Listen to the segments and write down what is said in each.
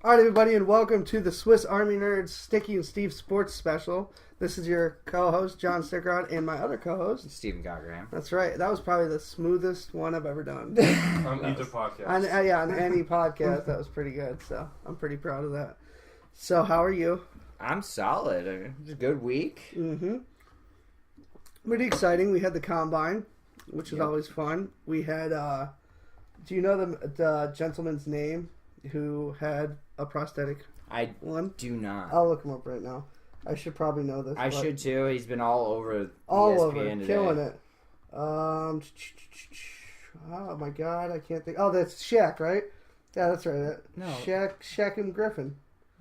All right, everybody, and welcome to the Swiss Army Nerds Sticky and Steve Sports Special. This is your co-host, John Stickrod, and my other co-host, Stephen Cochran. That's right. That was probably the smoothest one I've ever done. On either podcast. On any podcast, that was pretty good, so I'm pretty proud of that. So, how are you? I'm solid. It's a good week. Mm-hmm. Pretty exciting. We had the Combine, which is always fun. We had, do you know the gentleman's name who had a prosthetic I one? do not. I'll look him up right now. I should probably know this. I should too. He's been all over all ESPN over, today. killing it. Oh my god, I can't think. Oh, that's Shaq, right? Yeah, that's right. No. Shaquem Griffin.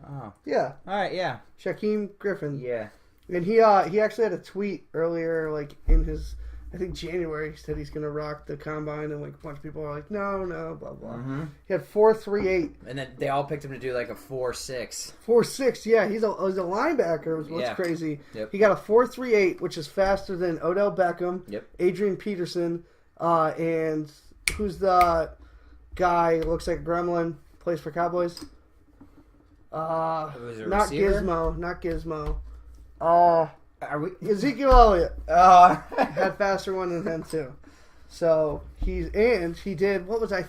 Oh. Yeah, All right, yeah. Shaquem Griffin. Yeah. And he actually had a tweet earlier, like in his, I think January. He said he's gonna rock the Combine, and like a bunch of people are like, no, blah blah. Mm-hmm. He had 4.38. And then they all picked him to do like a 4.6. 4.6. Yeah, he's a linebacker. What's Yeah. crazy? Yep. He got a 4.38, which is faster than Odell Beckham, Yep. Adrian Peterson, and who's the guy who looks like a gremlin, plays for Cowboys? Was it a Not receiver? Gizmo. Are we? Ezekiel Elliott Oh. had faster one than him too. So he did, what was it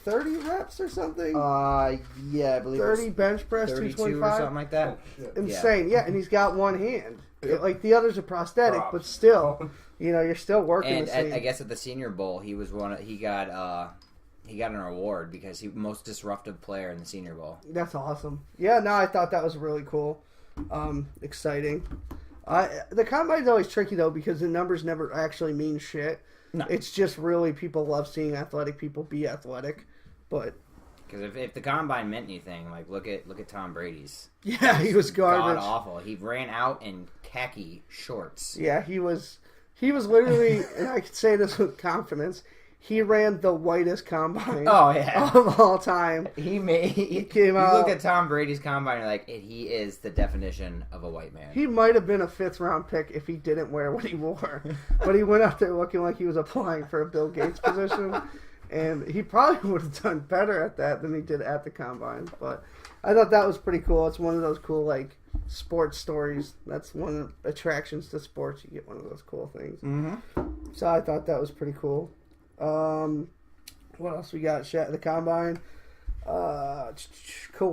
30 reps or something? Yeah, I believe 30 bench press, 32 or 225. something like that. Oh, shit. Insane, yeah, and he's got one hand. Like the others are prosthetic, but still, you're still working. And the same. I guess at the Senior Bowl, he was he got an award because he most disruptive player in the Senior Bowl. That's awesome. Yeah, no, I thought that was really cool, exciting. The Combine's always tricky though because the numbers never actually mean shit. No. It's just really people love seeing athletic people be athletic, but Because if the Combine meant anything, like look at Tom Brady's. yeah, he was God garbage. awful. He ran out in khaki shorts. Yeah, he was literally, and I can say this with confidence. He ran the whitest combine Oh yeah. of all time. He came you out- look at Tom Brady's Combine, you're like, he is the definition of a white man. He might have been a 5th round pick if he didn't wear what he wore. But he went out there looking like he was applying for a Bill Gates position. And he probably would have done better at that than he did at the Combine. But I thought that was pretty cool. It's one of those cool, like, sports stories. That's one of the attractions to sports. You get one of those cool things. Mm-hmm. So I thought that was pretty cool. What else we got? The Combine. Kawhi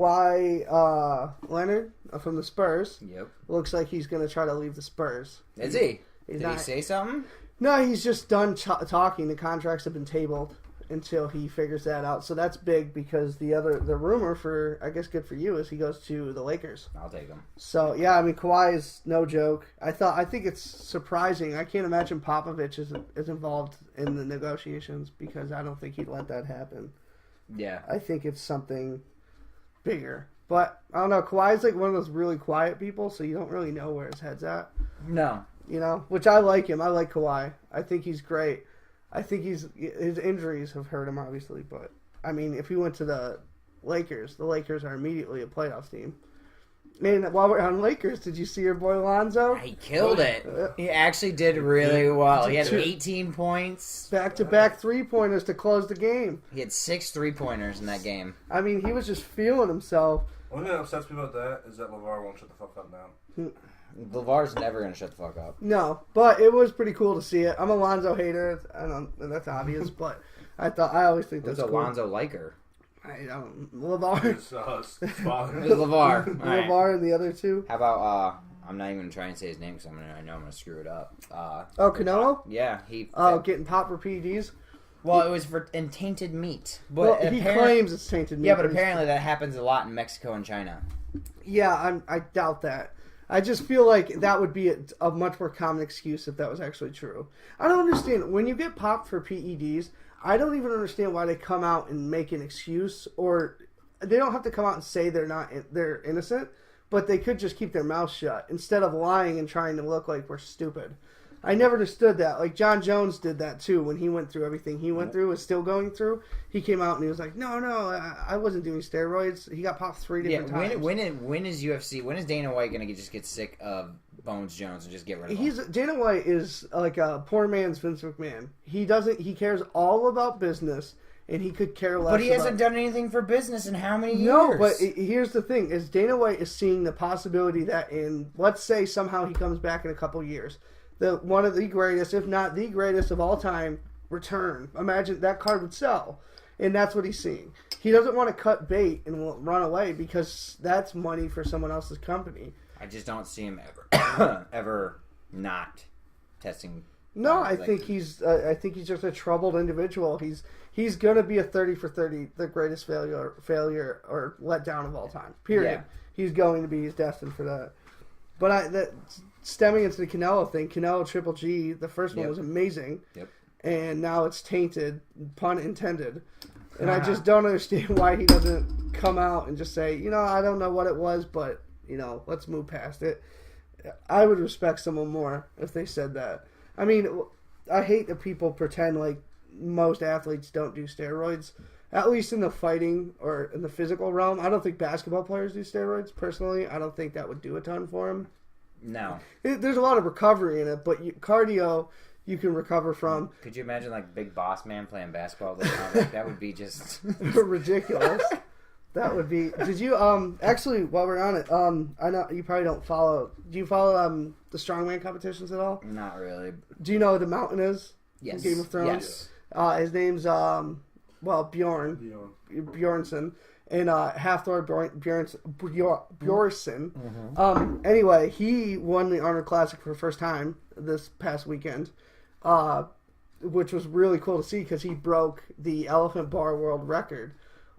Leonard from the Spurs. Yep. Looks like he's going to try to leave the Spurs. Is he? He's Did not- he say something? No, he's just done talking. The contracts have been tabled until he figures that out. So that's big because the rumor for, I guess good for you, is he goes to the Lakers. I'll take him. So yeah, I mean Kawhi is no joke. I think it's surprising. I can't imagine Popovich is involved in the negotiations because I don't think he'd let that happen. Yeah. I think it's something bigger. But I don't know. Kawhi's like one of those really quiet people, so you don't really know where his head's at. No. Which I like him. I like Kawhi. I think he's great. I think his injuries have hurt him, obviously. But, I mean, if he went to the Lakers are immediately a playoff team. And while we're on Lakers, did you see your boy Lonzo? He killed it. He actually did really well. He had 18 points. Back-to-back three-pointers to close the game. He had 6 3-pointers in that game. I mean, he was just feeling himself. One thing that upsets me about that is that LeVar won't shut the fuck up now. LeVar's never going to shut the fuck up. No, but it was pretty cool to see it. I'm a Lonzo hater. I don't. That's obvious, but I always think that's Who's cool. Alonzo Liker? I don't. LeVar. His father. Who's LeVar? All right. LeVar and the other two. How about, I'm not even going to try and say his name because I know I'm going to screw it up. Oh, Canelo? Yeah, he... Oh, getting popped for PEDs? Well, it was for tainted meat. But Well, he claims it's tainted meat. Yeah, but apparently that happens a lot in Mexico and China. Yeah, I doubt that. I just feel like that would be a much more common excuse if that was actually true. I don't understand. When you get popped for PEDs, I don't even understand why they come out and make an excuse, or they don't have to come out and say they're innocent, but they could just keep their mouth shut instead of lying and trying to look like we're stupid. I never understood that. Like, John Jones did that, too, when he went through everything he went through, is still going through. He came out and he was like, no, I wasn't doing steroids. He got popped 3 different times. When is UFC, when is Dana White going to just get sick of Bones Jones and just get rid of him? Dana White is like a poor man's Vince McMahon. He cares all about business, and he could care less. But he hasn't about... done anything for business in how many years? No, but here's the thing: is Dana White is seeing the possibility that let's say somehow he comes back in a couple years, one of the greatest, if not the greatest of all time, return. Imagine that card would sell, and that's what he's seeing. He doesn't want to cut bait and run away because that's money for someone else's company. I just don't see him ever not testing. No, I think he's just a troubled individual. He's gonna be a 30 for 30, the greatest failure or letdown of all time. Period. Yeah. He's going to be. He's destined for that. But stemming into the Canelo thing, Canelo Triple G, the first one was amazing. Yep. And now it's tainted, pun intended. And I just don't understand why he doesn't come out and just say, I don't know what it was, but let's move past it. I would respect someone more if they said that. I mean, I hate that people pretend like most athletes don't do steroids, at least in the fighting or in the physical realm. I don't think basketball players do steroids, personally. I don't think that would do a ton for them. No. There's a lot of recovery in it, but cardio you can recover from. Could you imagine, like, Big Boss Man playing basketball? That would be just... ridiculous. That would be... Did you, actually, while we're on it, I know you probably don't follow... Do you follow, the strongman competitions at all? Not really. Do you know who the Mountain is? Yes. From Game of Thrones? Yes. His name's, Bjornsson. And Hafthor Bjornsson. Anyway, he won the Arnold Classic for the first time this past weekend, which was really cool to see because he broke the elephant bar world record,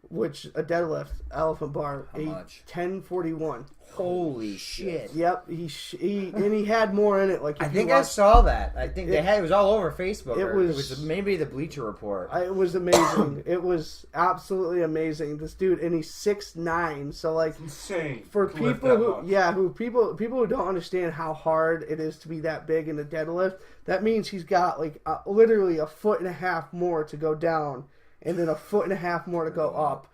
which a deadlift elephant bar, How much? 1041. Holy shit! Yep, he had more in it. Like I think I saw that. I think it was all over Facebook. It It was was maybe the Bleacher Report. It was amazing. It was absolutely amazing. This dude, and he's 6'9", so like insane for to lift people that who much. people who don't understand how hard it is to be that big in a deadlift. That means he's got like literally a foot and a half more to go down, and then a foot and a half more to go up.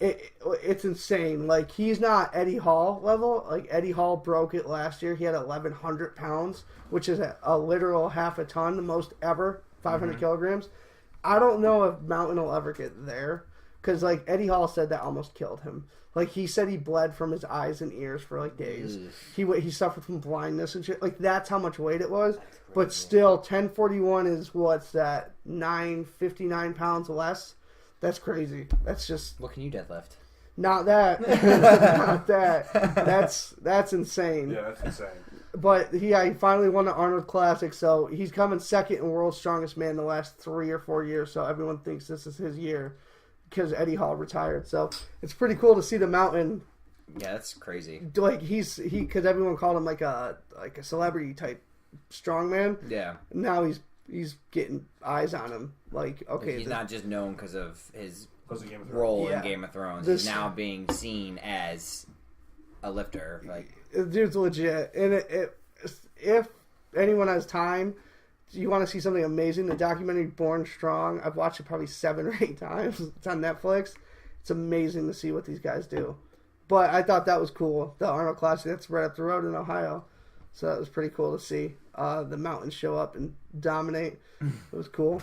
It's insane. Like, he's not Eddie Hall level. Like, Eddie Hall broke it last year. He had 1,100 pounds, which is a literal half a ton, the most ever, 500 kilograms. I don't know if Mountain will ever get there, because, like, Eddie Hall said that almost killed him. Like, he said he bled from his eyes and ears for, like, days. He suffered from blindness and shit. Like, that's how much weight it was. But still, 1041 is, what's that, 59 pounds less? That's crazy. That's just... What can you deadlift? Not that. Not that. That's insane. Yeah, that's insane. But he finally won the Arnold Classic, so he's coming second in World's Strongest Man the last 3 or 4 years, so everyone thinks this is his year because Eddie Hall retired. So it's pretty cool to see the Mountain. Yeah, that's crazy. Like, because everyone called him like a celebrity type strongman. Yeah. Now he's getting eyes on him. Like, okay, he's not just known because of his Game of Thrones. role Yeah. in Game of Thrones. This- He's now being seen as a lifter. Like, the dude's legit. And if anyone has time, you want to see something amazing, the documentary Born Strong, I've watched it probably 7 or 8 times. It's on Netflix. It's amazing to see what these guys do. But I thought that was cool. The Arnold Classic, that's right up the road in Ohio. So that was pretty cool to see the Mountains show up and dominate. It was cool.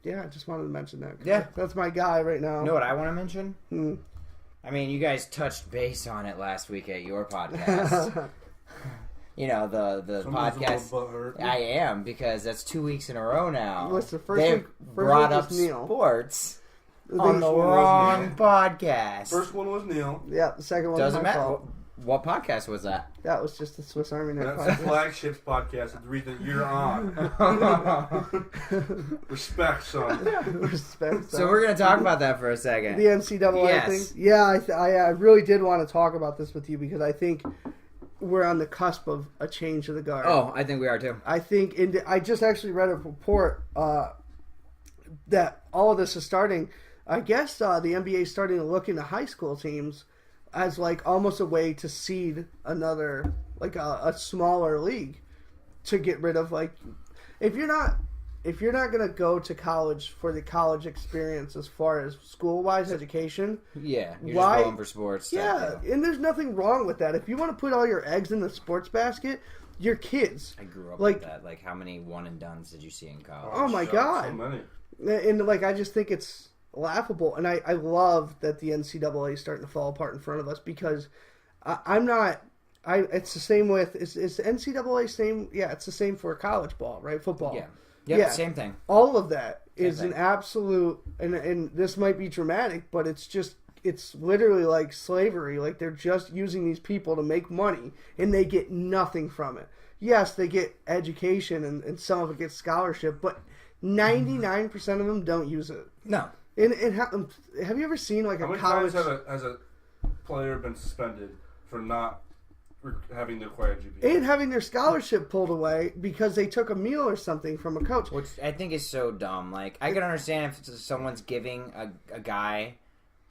Yeah, I just wanted to mention that. Yeah. That's my guy right now. you know what I want to mention? Hmm. I mean, you guys touched base on it last week at your podcast. You know, the Someone's a podcast. little butthurt. I am, because that's 2 weeks in a row now. Listen, first They've week brought was up Neil. sports They- on the First one was wrong Neil. podcast. First one was Neil. Yeah, the second one Doesn't was my matter. fault. What podcast was that? That was just the Swiss Army knife That's the podcast. Flagships podcast. It's the reason you're on. Respect, son. Respect. So we're going to talk about that for a second. the NCAA Yes. thing. Yeah, I really did want to talk about this with you because I think we're on the cusp of a change of the guard. Oh, I think we are too. I think I just actually read a report that all of this is starting. I guess the NBA is starting to look into high school teams as like almost a way to seed another, like a smaller league, to get rid of, like, if you're not gonna go to college for the college experience as far as school wise education. Yeah, you're Why- just going for sports. type Yeah, deal. and there's nothing wrong with that. If you want to put all your eggs in the sports basket, your kids. I grew up Like- with that. Like, how many one and dones did you see in college? Oh my shit, God. So many. And like, I just think it's laughable, and I love that the NCAA is starting to fall apart in front of us because I'm not. It's the same with is the NCAA same? Yeah, it's the same for college ball, right? Football. Yeah. Yep, same thing. All of that is Same an thing. absolute, and this might be dramatic, but it's literally like slavery. Like they're just using these people to make money, and they get nothing from it. Yes, they get education, and some of it gets scholarship, but 99% of them don't use it. No. And have you ever seen like How a many college? times has a player been suspended for not having the required GPA? And having their scholarship pulled away because they took a meal or something from a coach. Which I think is so dumb. Like, I can understand if someone's giving a guy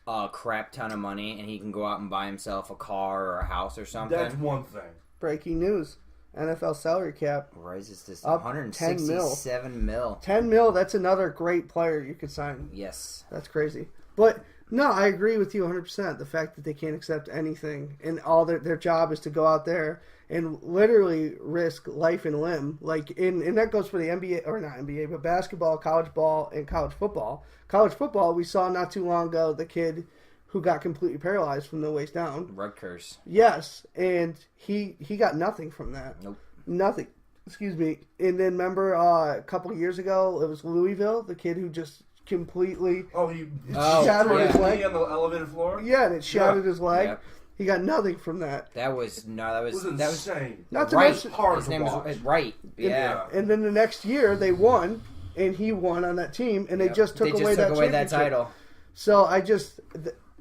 a crap ton of money and he can go out and buy himself a car or a house or something. That's one thing. Breaking news. NFL salary cap. Rises to Up 167 mil. 10 mil, that's another great player you could sign. Yes. That's crazy. But no, I agree with you 100%. The fact that they can't accept anything and all their job is to go out there and literally risk life and limb. Like and that goes for the NBA, or not NBA, but basketball, college ball, and college football. College football, we saw not too long ago the kid who got completely paralyzed from the waist down. Rutgers. Yes, and he got nothing from that. Nope. Nothing. Excuse me. And then remember a couple of years ago, it was Louisville, the kid who just completely He shattered his his leg. knee on the elevated floor? Yeah, and it shattered his leg. Yep. He got nothing from that. That was insane. Not to right. mention, hard His to name watch. was right. Yeah. and then the next year they won, and he won on that team, and they Yep. just took away that championship. title. So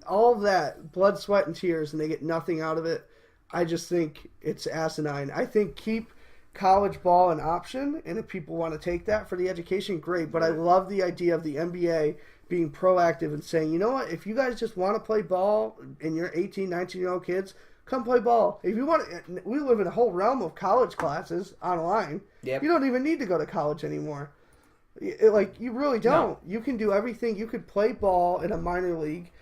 all of that blood, sweat, and tears, and they get nothing out of it. I just think it's asinine. I think keep college ball an option, and if people want to take that for the education, great. But I love the idea of the NBA being proactive and saying, you know what, if you guys just want to play ball and you're 18, 19-year-old kids, come play ball. If you want, we live in a whole realm of college classes online. Yep. You don't even need to go to college anymore. Like, you really don't. You can do everything. You could play ball in a minor league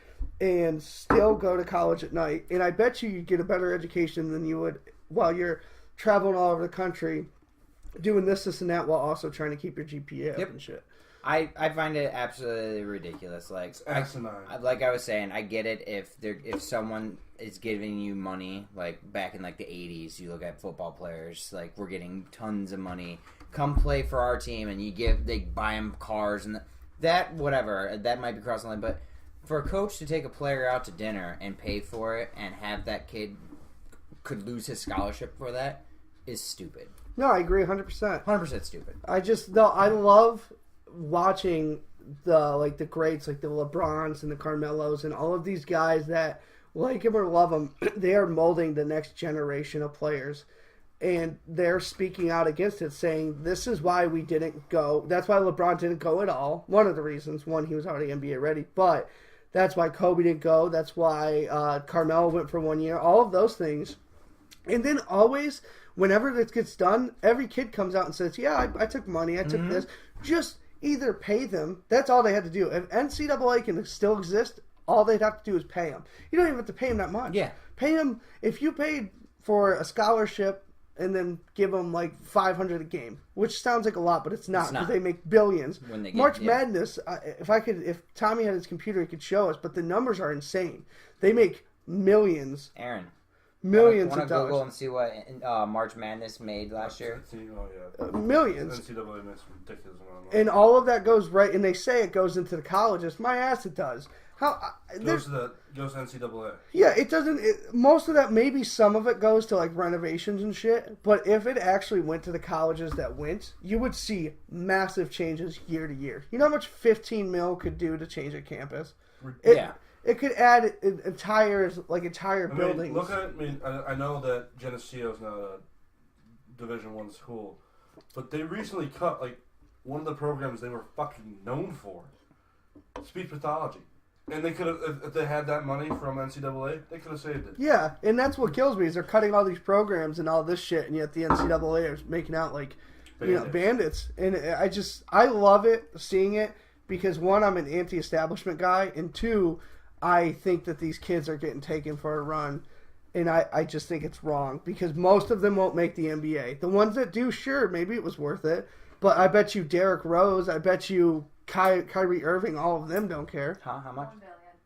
and still go to college at night. And I bet you'd get a better education than you would while you're traveling all over the country doing this and that while also trying to keep your GPA up and shit. I find it absolutely ridiculous. Like, It's asinine. like I was saying, I get it if someone is giving you money, like back in like the 80s, you look at football players, like we're getting tons of money, come play for our team, and they buy them cars and that whatever, that might be crossing the line, but for a coach to take a player out to dinner and pay for it and have that kid could lose his scholarship for that is stupid. No, I agree 100%. 100% stupid. I love watching the greats like the LeBrons and the Carmelos and all of these guys that, like him or love them, they are molding the next generation of players, and they're speaking out against it, saying this is why we didn't go. That's why LeBron didn't go at all. One of the reasons, one, he was already NBA ready, but that's why Kobe didn't go. That's why Carmelo went for 1 year. All of those things, and then always, whenever this gets done, every kid comes out and says, "Yeah, I took money. I took this." Just either pay them. That's all they had to do. If NCAA can still exist, all they'd have to do is pay them. You don't even have to pay them that much. Yeah. Pay them, if you paid for a scholarship and then give them like $500 a game, which sounds like a lot, but it's not, because they make billions. When they get, March Madness, if Tommy had his computer, he could show us, but the numbers are insane. They make millions. Aaron. Millions Want of to Google dollars. and see what March Madness made last year? Oh, yeah. Millions. NCAA makes ridiculous amount of money. And all of that goes right, and they say it goes into the colleges. My ass, it does. Goes to NCAA. Yeah, it doesn't. Most of that, maybe some of it goes to like renovations and shit. But if it actually went to the colleges that went, you would see massive changes year to year. You know how much 15 mil could do to change a campus? It could add entire buildings. Look at it. I know that Geneseo is not a Division I school, but they recently cut like one of the programs they were fucking known for, speech pathology. And they could have, if they had that money from NCAA, they could have saved it. Yeah, and that's what kills me is they're cutting all these programs and all this shit, and yet the NCAA is making out like bandits. And I love it, seeing it, because one, I'm an anti-establishment guy, and two, I think that these kids are getting taken for a run, and I just think it's wrong because most of them won't make the NBA. The ones that do, sure, maybe it was worth it, But I bet you Derrick Rose, I bet you Kyrie Irving, all of them don't care. Huh? How much?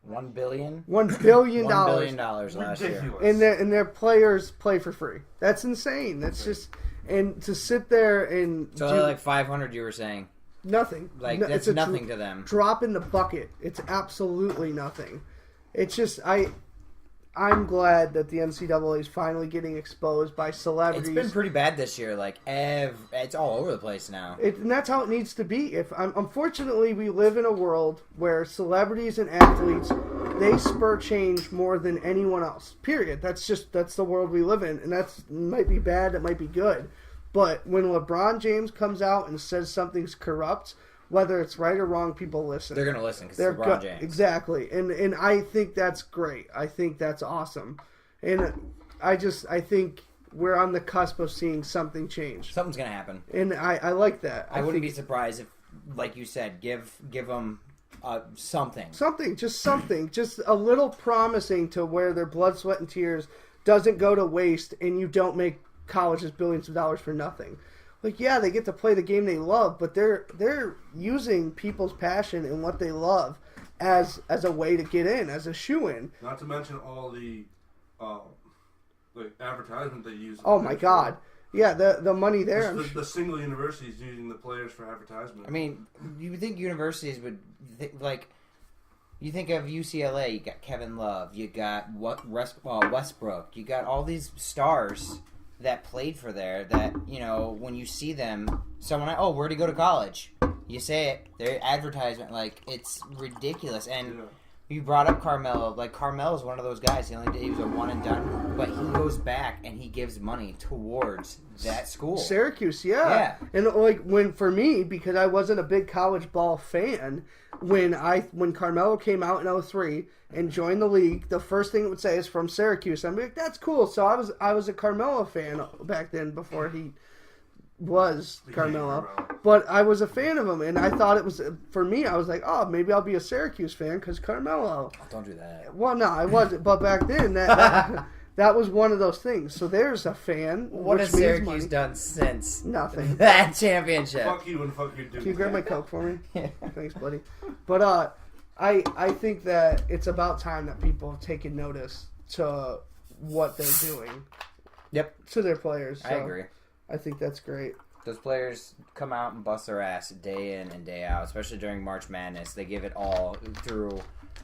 $1 billion. $1 billion. $1 billion last year. Ridiculous. And their players play for free. That's insane. That's just and to sit there and So do like 500, you were saying. nothing. Like No, that's it's a nothing to them. drop in the bucket. It's absolutely nothing. It's just I'm glad that the NCAA is finally getting exposed by celebrities. It's been pretty bad this year. Like it's all over the place now. And that's how it needs to be. Unfortunately, we live in a world where celebrities and athletes they spur change more than anyone else. Period. That's the world we live in, and that might be bad. It might be good, but when LeBron James comes out and says something's corrupt, whether it's right or wrong, people listen. They're gonna listen because it's LeBron James. Exactly, and I think that's great. I think that's awesome, and I think we're on the cusp of seeing something change. Something's gonna happen. And I like that. I wouldn't be surprised if, like you said, give them something. Something, just a little promising to where their blood, sweat, and tears doesn't go to waste, and you don't make colleges billions of dollars for nothing. Like, yeah, they get to play the game they love, but they're using people's passion and what they love as a way to get in, as a shoe-in. Not to mention all the advertisement they use. Oh my God. Yeah, the money there. The single universities using the players for advertisement. I mean, you would think universities would you think of UCLA. You got Kevin Love. You got Westbrook. You got all these stars that played for there. That when you see them, where'd he go to college? You say it. Their advertisement, it's ridiculous. And you brought up Carmelo. Like, Carmelo's one of those guys. He was a one and done, but he goes back and he gives money towards that school. Syracuse, yeah. And for me, because I wasn't a big college ball fan, when Carmelo came out in 2003 and joined the league, the first thing it would say is from Syracuse. I'm like, that's cool. So I was a Carmelo fan back then before he was Carmelo, but I was a fan of him, and I thought it was, for me, I was like, oh, maybe I'll be a Syracuse fan because Carmelo. Oh, don't do that. Well, no, I wasn't, but back then that was one of those things. So there's a fan. What has Syracuse done since nothing? That championship. Fuck you and fuck your dude. Can you grab my Coke for me? Thanks, buddy. But I think that it's about time that people have taken notice to what they're doing. Yep. To their players. So I agree. I think that's great. Those players come out and bust their ass day in and day out, especially during March Madness. They give it all through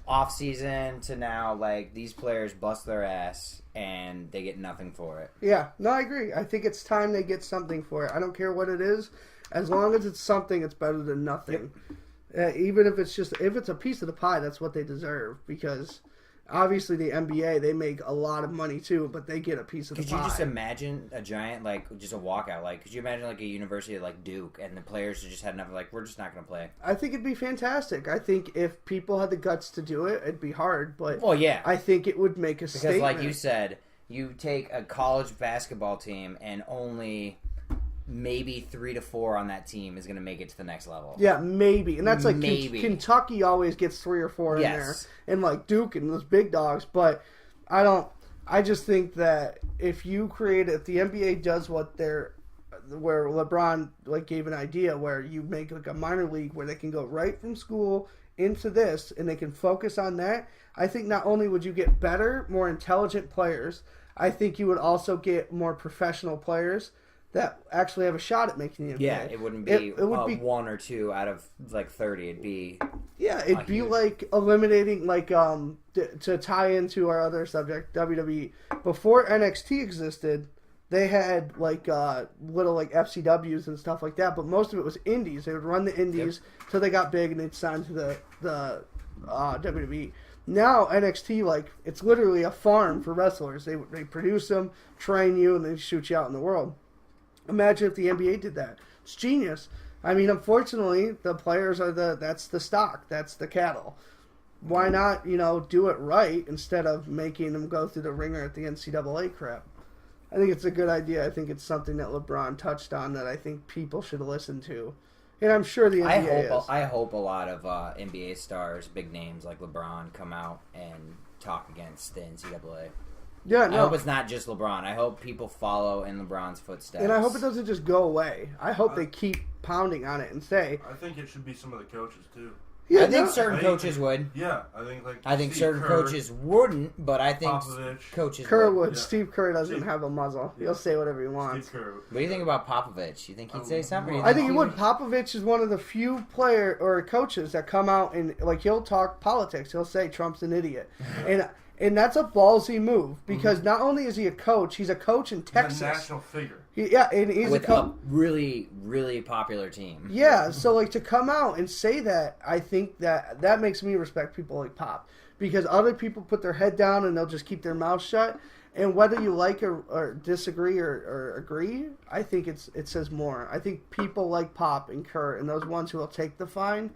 off season to now. Like, these players bust their ass and they get nothing for it. Yeah, no, I agree. I think it's time they get something for it. I don't care what it is, as long as it's something, it's better than nothing. Yep. Even if it's a piece of the pie, that's what they deserve. Because obviously the NBA, they make a lot of money too, but they get a piece of the pie. Could you just imagine a giant, just a walkout? Could you imagine a university like Duke and the players just had enough, we're just not going to play? I think it'd be fantastic. I think if people had the guts to do it, it'd be hard, but well, yeah. I think it would make a statement. Because like you said, you take a college basketball team and only maybe 3 to 4 on that team is going to make it to the next level. Yeah, maybe. And that's like maybe. Kentucky always gets 3 or 4 in there. And like Duke and those big dogs. But I just think that if the NBA does where LeBron gave an idea where you make a minor league where they can go right from school into this and they can focus on that, I think not only would you get better, more intelligent players, I think you would also get more professional players that actually have a shot at making the NBA. Yeah, it wouldn't be, it would be 1 or 2 out of 30. It'd be it'd be huge. Like eliminating to tie into our other subject, WWE. Before NXT existed, they had little FCWs and stuff like that, but most of it was indies. They would run the indies till they got big and they'd sign to the WWE. Now NXT, it's literally a farm for wrestlers. They produce them, train you, and they shoot you out in the world. Imagine if the NBA did that. It's genius. I mean, unfortunately, the players that's the stock. That's the cattle. Why not, do it right instead of making them go through the ringer at the NCAA crap? I think it's a good idea. I think it's something that LeBron touched on that I think people should listen to. And I'm sure the NBA is. I hope a lot of NBA stars, big names like LeBron, come out and talk against the NCAA. Yeah, I no. hope it's not just LeBron. I hope people follow in LeBron's footsteps. And I hope it doesn't just go away. I hope they keep pounding on it and say, I think it should be some of the coaches too. yeah, I think no, certain I- coaches would. Yeah, I think like. I think Steve certain Kerr, coaches wouldn't, but I think Popovich. coaches Kerr would. would. Yeah. Steve Kerr doesn't Steve- have a muzzle. Yeah. He'll say whatever he wants. Steve Kerr. What do you think about Popovich? You think he'd say something? Or you I think he he would. Popovich is one of the few player or coaches that come out and like he'll talk politics. He'll say Trump's an idiot, and that's a ballsy move because not only is he a coach, he's a coach in He's a Texas. national figure. Yeah, and he's with a coach. a really, really popular team. Yeah, so like to come out and say that, I think that makes me respect people like Pop because other people put their head down and they'll just keep their mouth shut. And whether you like or disagree or agree, I think it says more. I think people like Pop and Kerr and those ones who will take the fine,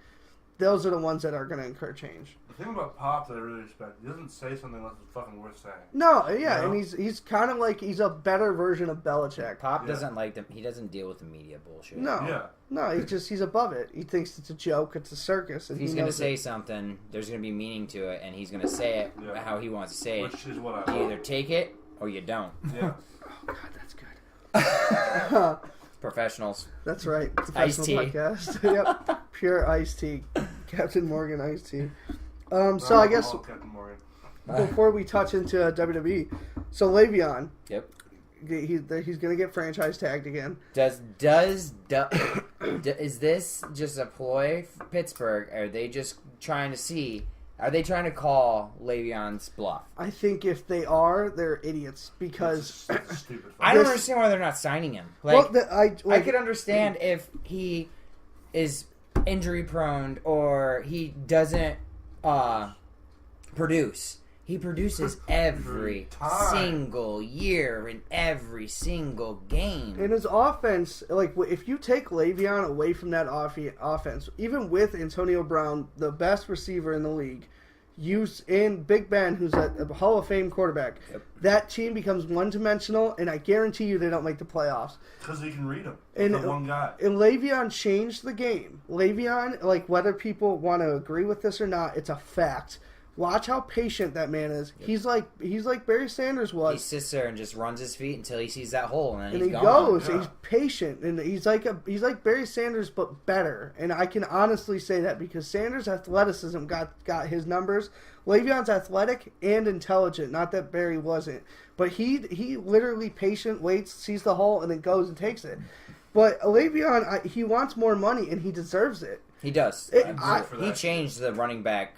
those are the ones that are going to incur change. The thing about Pop that I really respect, he doesn't say something unless it's fucking worth saying. No, yeah, You know? and he's kind of like he's a better version of Belichick. Pop Yeah. doesn't like them. He doesn't deal with the media bullshit. No, Yeah. no, he's above it. He thinks it's a joke, it's a circus, and If he's he going to knows say it. something, there's going to be meaning to it, and he's going to say it Yeah. how he wants to say it. Which is what I You either want. take it or you don't. Yeah. Oh God, that's good. Professionals. That's right. Iced Professional tea. podcast. Yep. Pure iced tea. Captain Morgan iced tea. So I guess Captain Morgan. before we touch into WWE, so Le'Veon, Yep. he's going to get franchise tagged again. Is this just a ploy for Pittsburgh? Are they just trying to see? Are they trying to call Le'Veon's bluff? I think if they are, they're idiots because It's a stupid. I don't This- understand why they're not signing him. Like, I could understand if he is injury prone or he doesn't produce. He produces every time. single year in every single game. in his offense, like if you take Le'Veon away from that offense, even with Antonio Brown, the best receiver in the league, and Big Ben, who's a Hall of Fame quarterback, that team becomes one-dimensional, and I guarantee you they don't make the playoffs. Because he can read him. And- The one guy. And Le'Veon changed the game. Le'Veon, like whether people want to agree with this or not, it's a fact. Watch how patient that man is. He's like Barry Sanders He was. sits there and just runs his feet until he sees that hole, and then And he's he gone. goes. Yeah. He's patient, and he's like Barry Sanders, but better. And I can honestly say that because Sanders' athleticism got his numbers. Le'Veon's athletic and intelligent. Not that Barry wasn't, but he literally patient, waits, sees the hole, and then goes and takes it. But Le'Veon, he wants more money, and he deserves it. He does. for He that. changed the running back.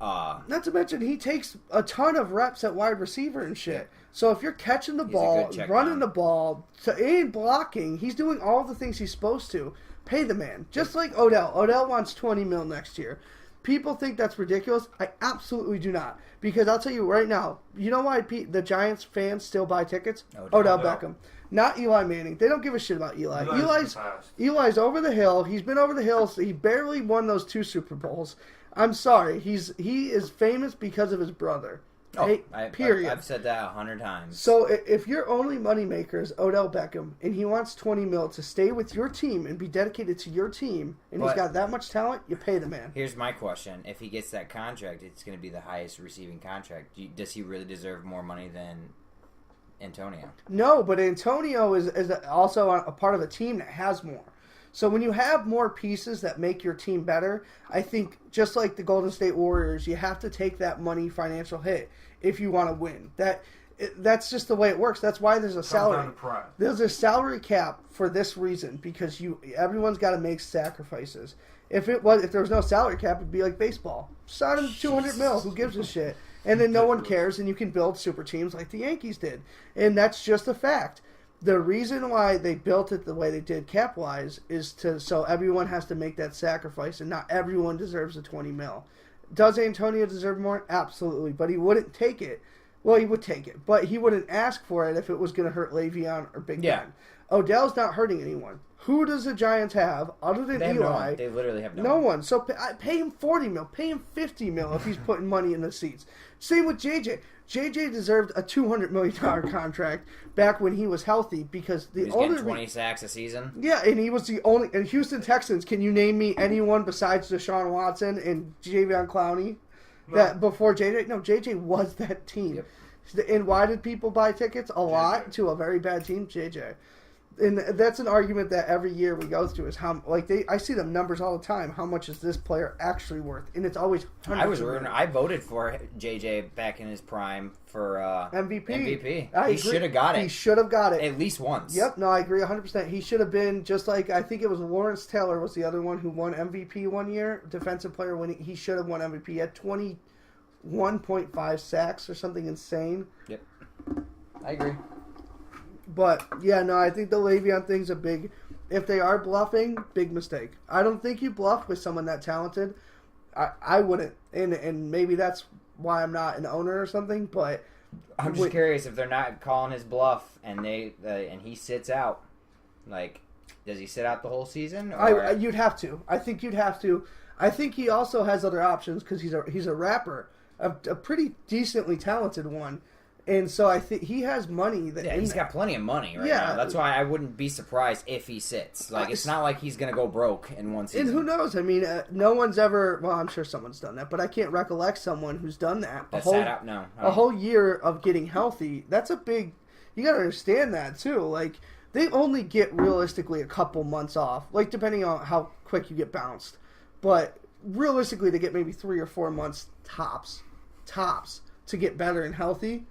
Not to mention, he takes a ton of reps at wide receiver and shit. So if you're catching the He's a ball, good check running down. the ball, and blocking, he's doing all the things he's supposed to. Pay the man. Just like Odell. Odell wants $20 million next year. People think that's ridiculous. I absolutely do not. Because I'll tell you right now, you know why the Giants fans still buy tickets? Odell Beckham. Not Eli Manning. They don't give a shit about Eli. Eli's over the hill. He's been over the hill. He barely won those 2 Super Bowls. I'm sorry. He is famous because of his brother. Period. I've said that 100 times. So if your only moneymaker is Odell Beckham and he wants $20 million to stay with your team and be dedicated to your team, and he's But- got that much talent, you pay the man. Here's my question: if he gets that contract, it's going to be the highest receiving contract. Does he really deserve more money than Antonio? No, but Antonio is also a part of a team that has more. So when you have more pieces that make your team better, I think just like the Golden State Warriors, you have to take that money financial hit if you want to win. That's just the way it works. That's why there's a salary. There's a salary cap for this reason because everyone's got to make sacrifices. If there was no salary cap, it'd be like baseball. Sign him $200 million. Who gives a shit? And then no one cares, and you can build super teams like the Yankees did. And that's just a fact. The reason why they built it the way they did cap-wise is so everyone has to make that sacrifice, and not everyone deserves a $20 million. Does Antonio deserve more? Absolutely, but he wouldn't take it. Well, he would take it, but he wouldn't ask for it if it was going to hurt Le'Veon or Big Ben. Odell's not hurting anyone. Who does the Giants have other than They have Eli? no one. They literally have No one. So pay him $40 million. Pay him $50 million if he's putting money in the seats. Same with JJ. JJ deserved a $200 million contract back when he was healthy because He's getting 20 sacks a season. Yeah, and he was the only. And Houston Texans, can you name me anyone besides Deshaun Watson and Jadeveon Clowney that before JJ? No, JJ was that team. Yep. And why did people buy tickets? A lot to a very bad team, JJ. And that's an argument that every year we go through is how I see the numbers all the time. How much is this player actually worth? And it's always hundreds. I voted for JJ back in his prime for MVP. He should have got it. He should have got it at least once. Yep, no, I agree 100%. He should have been just like I think it was Lawrence Taylor was the other one who won MVP one year, defensive player winning. He should have won MVP. He had 21.5 sacks or something insane. Yep, I agree. But, yeah, no, I think the Le'Veon thing's a big... If they are bluffing, big mistake. I don't think you bluff with someone that talented. I wouldn't. And maybe that's why I'm not an owner or something, but... I'm just curious if they're not calling his bluff and and he sits out. Like, does he sit out the whole season? Or? You'd have to. I think you'd have to. I think he also has other options because he's a rapper. A pretty decently talented one. And so I think he has money. He's got plenty of money right now. That's why I wouldn't be surprised if he sits. Like, it's not like he's going to go broke in one season. And who knows? I mean, no one's ever... Well, I'm sure someone's done that, but I can't recollect someone who's done that. That sat out? No. A whole year of getting healthy. That's a big... You got to understand that, too. Like, they only get, realistically, a couple months off. Like, depending on how quick you get bounced. But, realistically, they get maybe 3 or 4 months tops, to get better and healthy.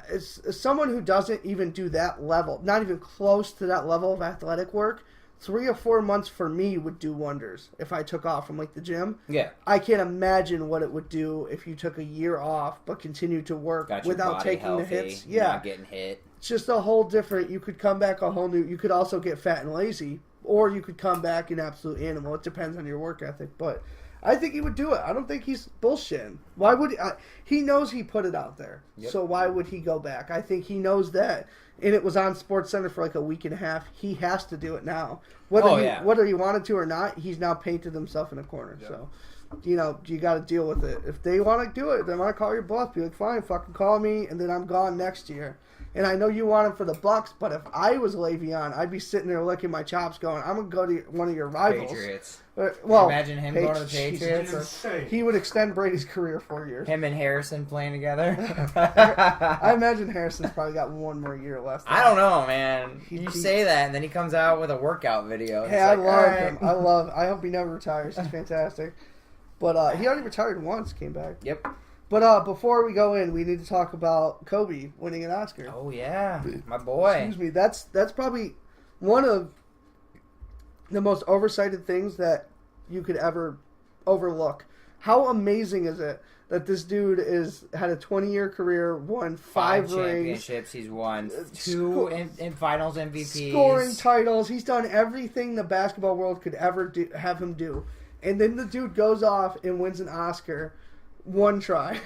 As someone who doesn't even do that level, not even close to that level of athletic work, 3 or 4 months for me would do wonders if I took off from like the gym. Yeah. I can't imagine what it would do if you took a year off but continued to work without taking healthy, the hits. Yeah. Not getting hit. It's just a whole different, you could come back a whole new, you could also get fat and lazy, or you could come back an absolute animal. It depends on your work ethic, but I think he would do it. I don't think he's bullshitting. Why would he knows he put it out there. Yep. So why would he go back? I think he knows that. And it was on SportsCenter for like a week and a half. He has to do it now. Whether he wanted to or not, he's now painted himself in a corner. Yep. So, you got to deal with it. If they want to do it, they want to call your bluff. Be like, fine, fucking call me, and then I'm gone next year. And I know you want him for the Bucks, but if I was Le'Veon, I'd be sitting there licking my chops going, I'm going to go to one of your rivals. Patriots. Imagine him going to the Patriots. He would extend Brady's career 4 years. Him and Harrison playing together. I imagine Harrison's probably got 1 more year left. I don't know, man. You say that, and then he comes out with a workout video. Hey, I love him. I hope he never retires. He's fantastic. But he already retired once, came back. Yep. But before we go in, we need to talk about Kobe winning an Oscar. Oh, yeah. My boy. Excuse me. That's probably one of the most oversighted things that you could ever overlook. How amazing is it that this dude had a 20-year career, won 5 rings. Championships. He's won 2 in finals MVPs. Scoring titles. He's done everything the basketball world could ever have him do. And then the dude goes off and wins an Oscar. 1 try.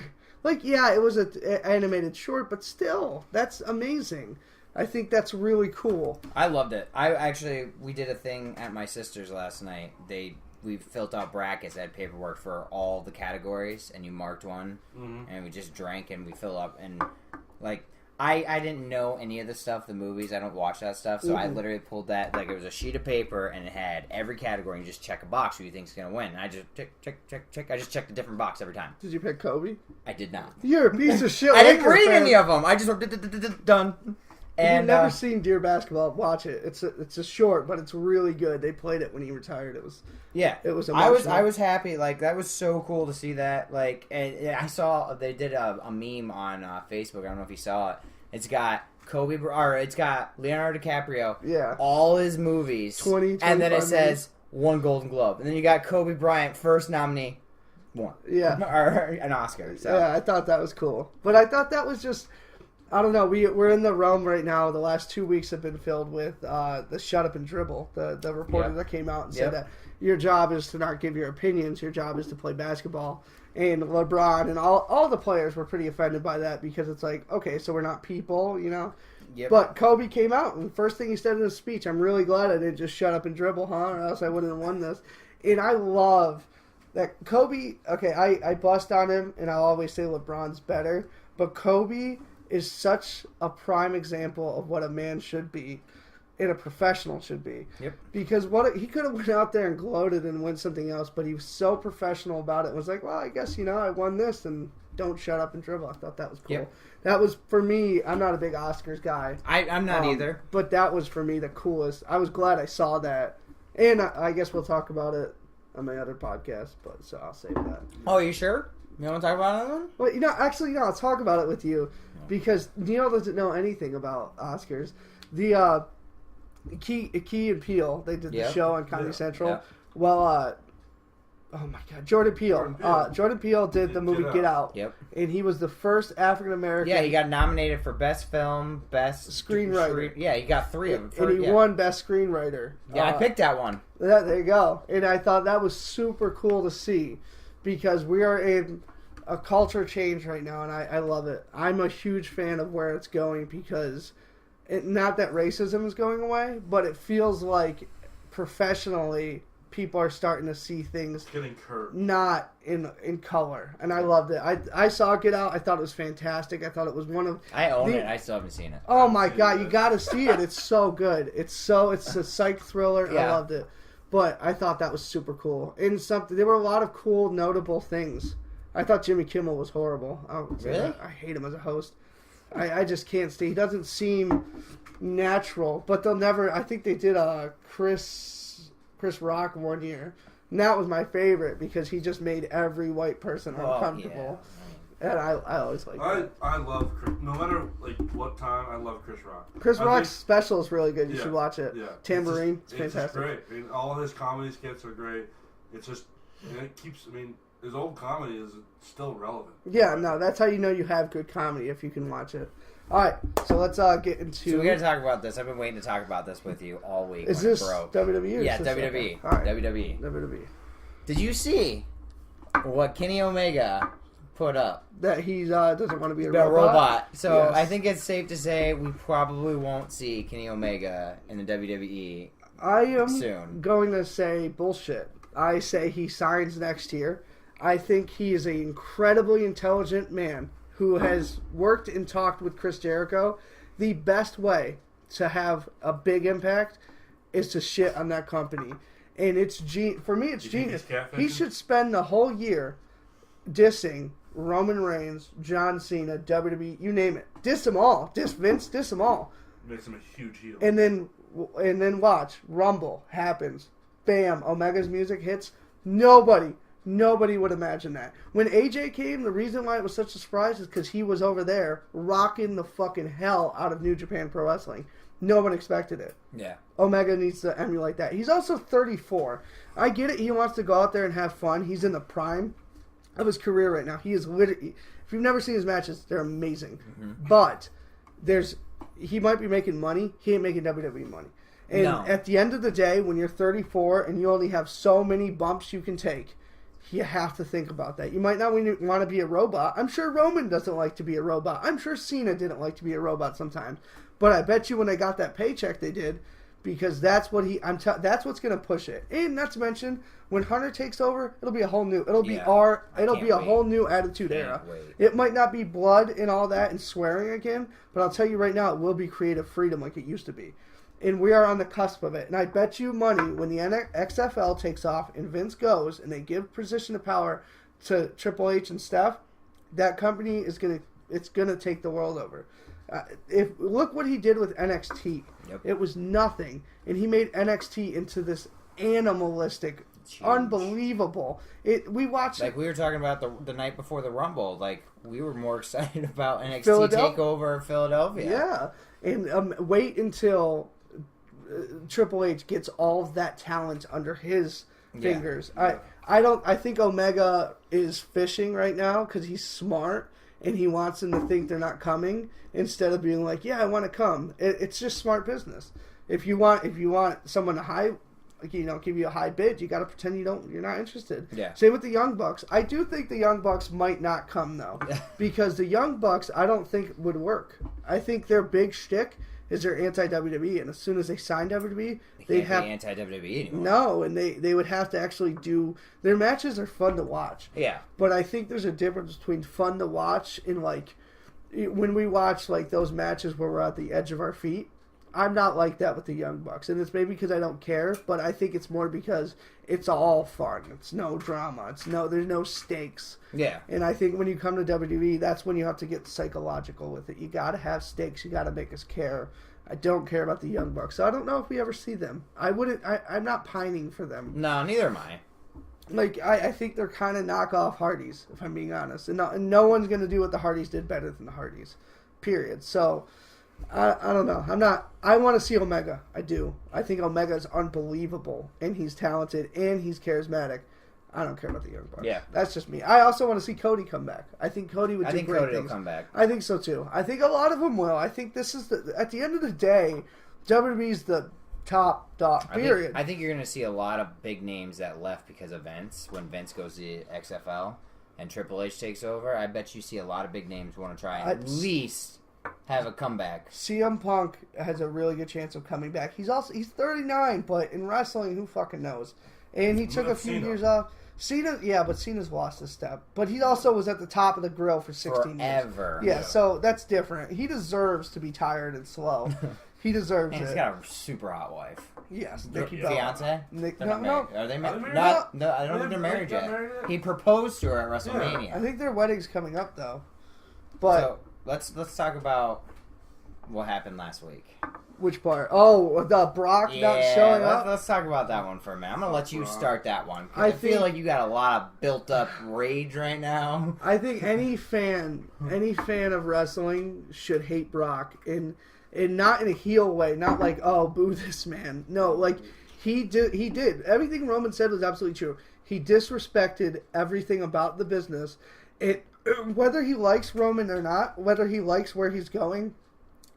It was an animated short, but still, that's amazing. I think that's really cool. I loved it. We did a thing at my sister's last night. We filled out brackets, had paperwork for all the categories, and you marked one, and we just drank and we fill up, and I didn't know any of the stuff, the movies. I don't watch that stuff, so I literally pulled that, it was a sheet of paper, and it had every category, and you just check a box who you think's going to win. And I just check. I just checked a different box every time. Did you pick Kobe? I did not. You're a piece of shit. I didn't read any of them. I just went, done. If you've never seen Dear Basketball, watch it. It's a short, but it's really good. They played it when he retired. It was emotional. I was happy. That was so cool to see that. And I saw they did a meme on Facebook. I don't know if you saw it. It's got it's got Leonardo DiCaprio. Yeah. All his movies. 20, and then it says 1 Golden Globe, and then you got Kobe Bryant, first nominee, 1. Yeah. Or an Oscar. So. Yeah, I thought that was cool, but I thought that was just. I don't know. We're in the realm right now. The last 2 weeks have been filled with the shut up and dribble. The reporter that came out and said that your job is to not give your opinions. Your job is to play basketball. And LeBron and all the players were pretty offended by that because it's like, okay, so we're not people, Yep. But Kobe came out and the first thing he said in his speech, I'm really glad I didn't just shut up and dribble, or else I wouldn't have won this. And I love that Kobe. Okay, I bust on him, and I'll always say LeBron's better, but Kobe is such a prime example of what a man should be and a professional should be. Yep. Because he could have went out there and gloated and won something else, but he was so professional about it. It was like, well, I guess, I won this, and Don't Shut Up and Dribble. I thought that was cool. Yep. That was, for me, I'm not a big Oscars guy. I'm not either. But that was, for me, the coolest. I was glad I saw that. And I guess we'll talk about it on my other podcast, but so I'll save that. Oh, you sure? You want to talk about another one? Well, I'll talk about it with you because Neil doesn't know anything about Oscars. The Key and Peele, they did the show on Comedy Central. Yep. Well, oh my God, Jordan Peele. Jordan Peele did the movie Get Out. Yep. And he was the first African American. Yeah, he got nominated for Best Film, Best Screenwriter. Yeah, he got 3 of them. And he won Best Screenwriter. Yeah, I picked that one. There you go. And I thought that was super cool to see because we are in a culture change right now, and I love it. I'm a huge fan of where it's going because, not that racism is going away, but it feels like professionally people are starting to see things getting curved, not in color, and I loved it. I saw Get Out. I thought it was fantastic. I thought it was one of I own it. I still haven't seen it. Oh my God, you got to see it. It's so good. It's a psych thriller. Yeah. I loved it. But I thought that was super cool. And there were a lot of cool, notable things. I thought Jimmy Kimmel was horrible. Really? I hate him as a host. I just can't stay. He doesn't seem natural. But they'll never. I think they did Chris Rock one year. And that was my favorite because he just made every white person uncomfortable. Yeah. And I always like that. I love Chris. No matter like what time, I love Chris Rock. Chris Rock's special is really good. You should watch it. Yeah. Tambourine, it's fantastic. It's great. I mean, all of his comedy skits are great. It's just, it keeps. I mean, his old comedy is still relevant. Yeah, no, that's how you know you have good comedy if you can watch it. All right, so let's get into. So we got to talk about this. I've been waiting to talk about this with you all week. Is this WWE? Yeah, WWE. All right. WWE. Did you see what Kenny Omega put up? That he doesn't want to be a robot. So yes. I think it's safe to say we probably won't see Kenny Omega in the WWE I am soon. Going to say bullshit. I say he signs next year. I think he is an incredibly intelligent man who has worked and talked with Chris Jericho. The best way to have a big impact is to shit on that company. And it's for me, it's genius. He should spend the whole year dissing Roman Reigns, John Cena, WWE, you name it. Diss them all. Diss Vince, diss them all. Makes him a huge heel. And then watch. Rumble happens. Bam. Omega's music hits. Nobody would imagine that. When AJ came, the reason why it was such a surprise is because he was over there rocking the fucking hell out of New Japan Pro Wrestling. No one expected it. Yeah. Omega needs to emulate that. He's also 34. I get it. He wants to go out there and have fun. He's in the prime of his career right now. He is literally, if you've never seen his matches, they're amazing. Mm-hmm. But he might be making money. He ain't making WWE money. And at the end of the day, when you're 34 and you only have so many bumps you can take, you have to think about that. You might not want to be a robot. I'm sure Roman doesn't like to be a robot. I'm sure Cena didn't like to be a robot sometimes. But I bet you when they got that paycheck, they did, because that's what that's what's going to push it. And not to mention, when Hunter takes over, it'll be a whole new. It'll be a whole new Attitude Era. It might not be blood and all that and swearing again, but I'll tell you right now, it will be creative freedom like it used to be. And we are on the cusp of it. And I bet you money when the XFL takes off and Vince goes and they give position of power to Triple H and Steph, that company is gonna take the world over. Look what he did with NXT. Yep. It was nothing, and he made NXT into this animalistic, unbelievable. We watched like we were talking about the night before the Rumble. Like we were more excited about NXT Takeover Philadelphia. Yeah, and wait until Triple H gets all of that talent under his fingers. Yeah. I think Omega is fishing right now because he's smart. And he wants them to think they're not coming instead of being like, "Yeah, I want to come." It's just smart business. If you want someone to give you a high bid, you got to pretend you're not interested. Yeah. Same with the Young Bucks. I do think the Young Bucks might not come though, because the Young Bucks I don't think would work. I think their big shtick is they're anti-WWE, and as soon as they sign WWE, they can't be anti-WWE anymore. No, and they would have to actually do their matches are fun to watch. Yeah, but I think there's a difference between fun to watch and like when we watch like those matches where we're at the edge of our feet. I'm not like that with the Young Bucks, and it's maybe because I don't care, but I think it's more because it's all fun. It's no drama. There's no stakes. Yeah. And I think when you come to WWE, that's when you have to get psychological with it. You got to have stakes. You got to make us care. I don't care about the Young Bucks. So I don't know if we ever see them. I'm not pining for them. No, neither am I. Like, I think they're kind of knockoff Hardys, if I'm being honest. And no one's going to do what the Hardys did better than the Hardys. Period. So, I don't know. I want to see Omega. I do. I think Omega is unbelievable. And he's talented. And he's charismatic. I don't care about the Young Bucks. Yeah. That's just me. I also want to see Cody come back. I think Cody would do great Cody things. will come back. I think so, too. I think a lot of them will. I think this is at the end of the day, WWE's the top dog, period. I think you're going to see a lot of big names that left because of Vince. When Vince goes to XFL and Triple H takes over, I bet you see a lot of big names want to try and at least have a comeback. CM Punk has a really good chance of coming back. He's 39, but in wrestling, who fucking knows? And he took a few years off. Cena, yeah, but Cena's lost a step. But he also was at the top of the grill for 16 years. Forever. Yeah, so that's different. He deserves to be tired and slow. He deserves And it. he's got a super hot wife. Yes, Nikki Bella. Fiance? They're They're not not married. married. Are they married? married? No, I don't think they're married not yet. married yet? He proposed to her at WrestleMania. I think their wedding's coming up though. But So let's talk about what happened last week. which part? Oh, the Brock not showing up. Let's talk about that one for a minute. I'm gonna let you start that one. 'Cause I I feel think- like you got a lot of built up rage right now. I think any fan of wrestling should hate Brock and not in a heel way, not like, oh, boo this man. No, like he did everything Roman said was absolutely true. He disrespected everything about the business. Whether he likes Roman or not, whether he likes where he's going,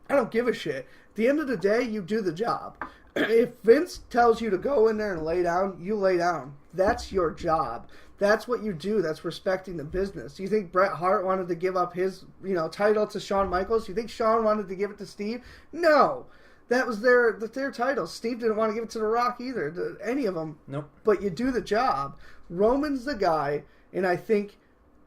I don't give a shit. At the end of the day, you do the job. If Vince tells you to go in there and lay down, you lay down. That's your job. That's what you do. That's respecting the business. You think Bret Hart wanted to give up his, title to Shawn Michaels? You think Shawn wanted to give it to Steve? No. That was their title. Steve didn't want to give it to The Rock either, to any of them. Nope. But you do the job. Roman's the guy, and I think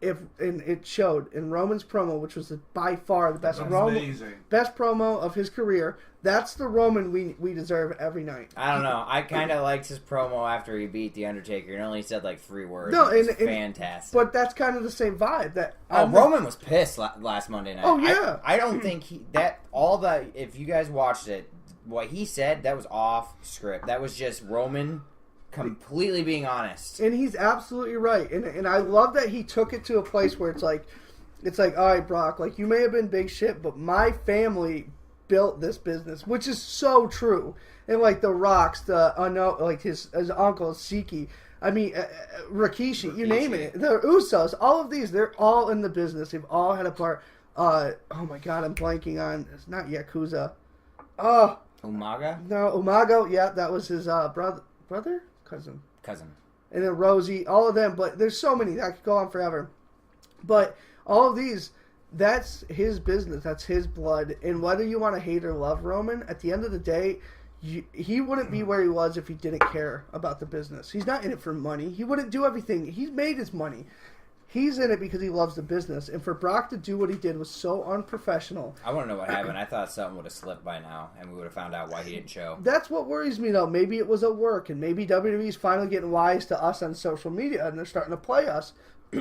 it showed in Roman's promo, which was by far the best best promo of his career. That's the Roman we deserve every night. I don't know. I kind of liked his promo after he beat The Undertaker and only said like 3 words. No, It was and fantastic. But that's kind of the same vibe. Roman was pissed last Monday night. Oh, yeah. I don't think if you guys watched it, what he said, that was off script. That was just Roman completely being honest. And he's absolutely right. And I love that he took it to a place where it's like, all right, Brock, like you may have been big shit, but my family built this business, which is so true. And like the Rocks, like his uncle Siki, I mean Rikishi, you name it, the Usos, all of these, they're all in the business. They've all had a part. Oh my God, I'm blanking on. It's not Yakuza. Oh, Umaga? no, Umago. Yeah, that was his brother, cousin. And then Rosie, all of them. But there's so many. I could go on forever. But all of these, that's his business. That's his blood. And whether you want to hate or love Roman, at the end of the day, he wouldn't be where he was if he didn't care about the business. He's not in it for money. He wouldn't do everything. He's made his money. He's in it because he loves the business. And for Brock to do what he did was so unprofessional. I want to know what happened. I thought something would have slipped by now, and we would have found out why he didn't show. That's what worries me, though. Maybe it was at work, and maybe WWE's finally getting wise to us on social media, and they're starting to play us.